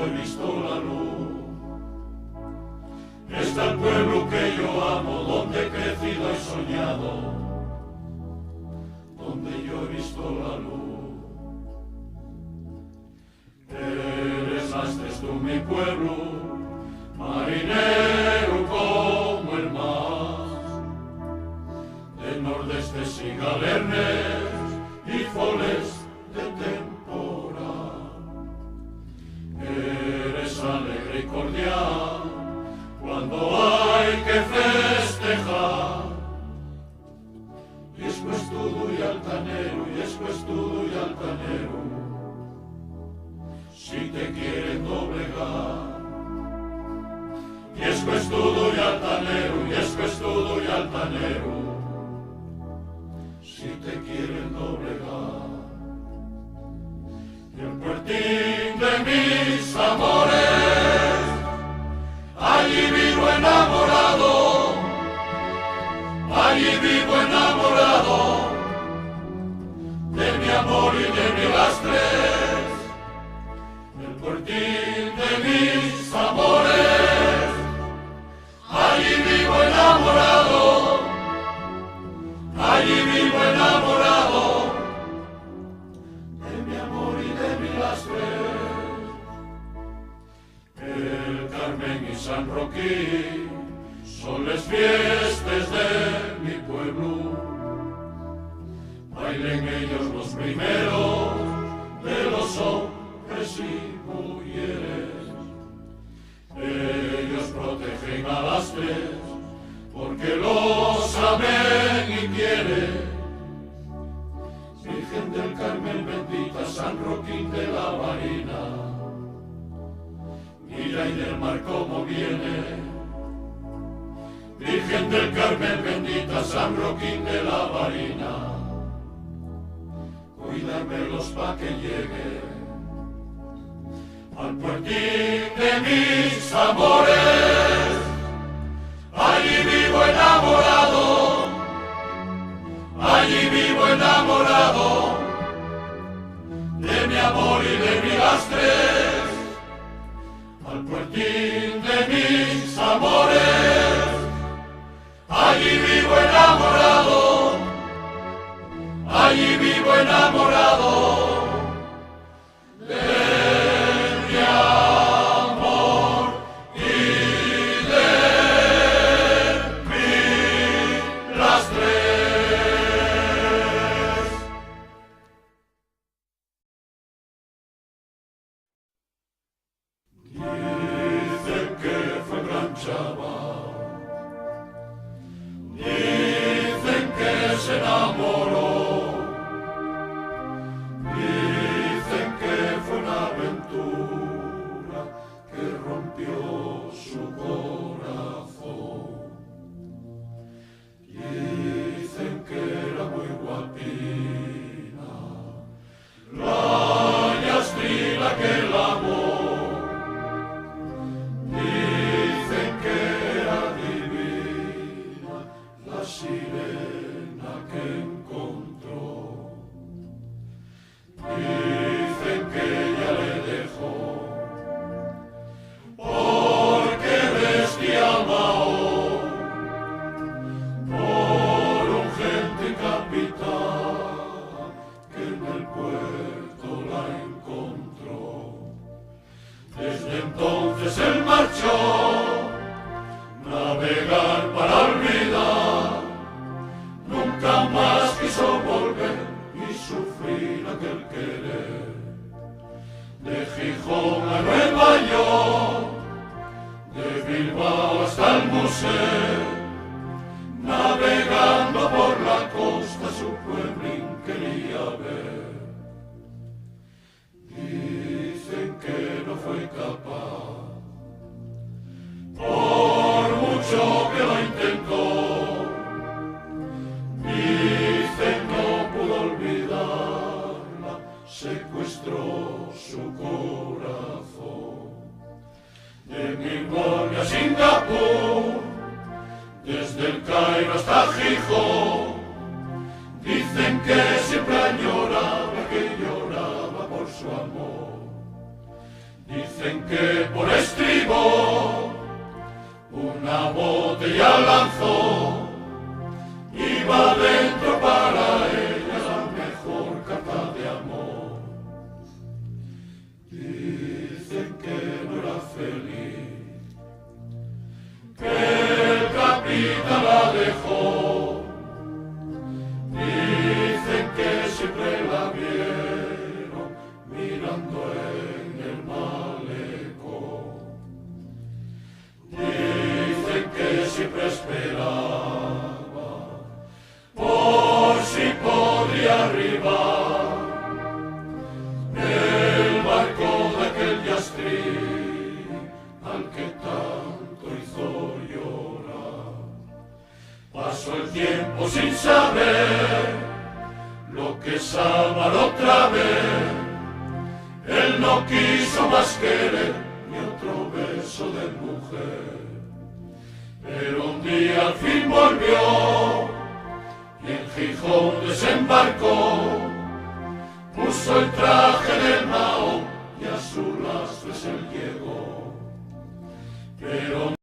he visto la luz. Está el pueblo que yo amo, donde he crecido y soñado, donde yo he visto la luz. Eres tú mi pueblo, marinero como el mar, de nordestes y galernes y foles de temporada. Eres alegre y cordial cuando hay que festejar, y es cuestudo y altanero, y es cuestudo y altanero, si te quieren doblegar. Y es cuestudo y altanero, y es cuestudo y altanero, si te quieren doblegar. Y el puertín de mis amores, allí vivo enamorado, allí vivo enamorado, de mi amor y de mi lastres. El puertín de mis amores, allí vivo enamorado, allí vivo enamorado, de mi amor y de mi lastres. El Carmen y San Roquín son las fiestas de mi pueblo, bailen ellos los primeros de los hombres y mujeres. Ellos protegen a las tres porque los saben y quieren. Virgen del Carmen bendita, San Roquín de la Marina, mira y del mar cómo viene. Virgen del Carmen bendita, San Roquín de la Marina, cuídamelos pa' que llegue al puertín de mis amores. Allí vivo enamorado, allí vivo enamorado, de mi amor y de mi lastres. Al puertín de mis amores, allí vivo enamorado, allí vivo enamorado, de mi amor y de mi lastres. Dicen que fue gran chaval, dicen que se enamoró, dicen que fue una aventura que rompió su corazón. Dicen que era muy guapina, la llastrina que la amor. Dicen que era divina la sirena que encontró. Dicen que ella le dejó porque vestía Mahón por un gentil capitán que en el puerto la encontró. Desde entonces él marchó navegar para olvidar, nunca más quiso volver y sufrir aquel querer. De Gijón a Nueva York, de Bilbao hasta el Museo, navegando por la costa su pueblín quería ver. Dicen que no fue capaz, por mucho que lo intentó. Dicen no pudo olvidarla, secuestró su corazón. De Melbourne a Singapur, desde el Cairo hasta Gijón, dicen que siempre lloraba por su amor. Dicen que tiempo sin saber lo que es amar otra vez. Él no quiso más querer ni otro beso de mujer. Pero un día al fin volvió y en Gijón desembarcó. Puso el traje de Mao y a su lastres él llegó. Pero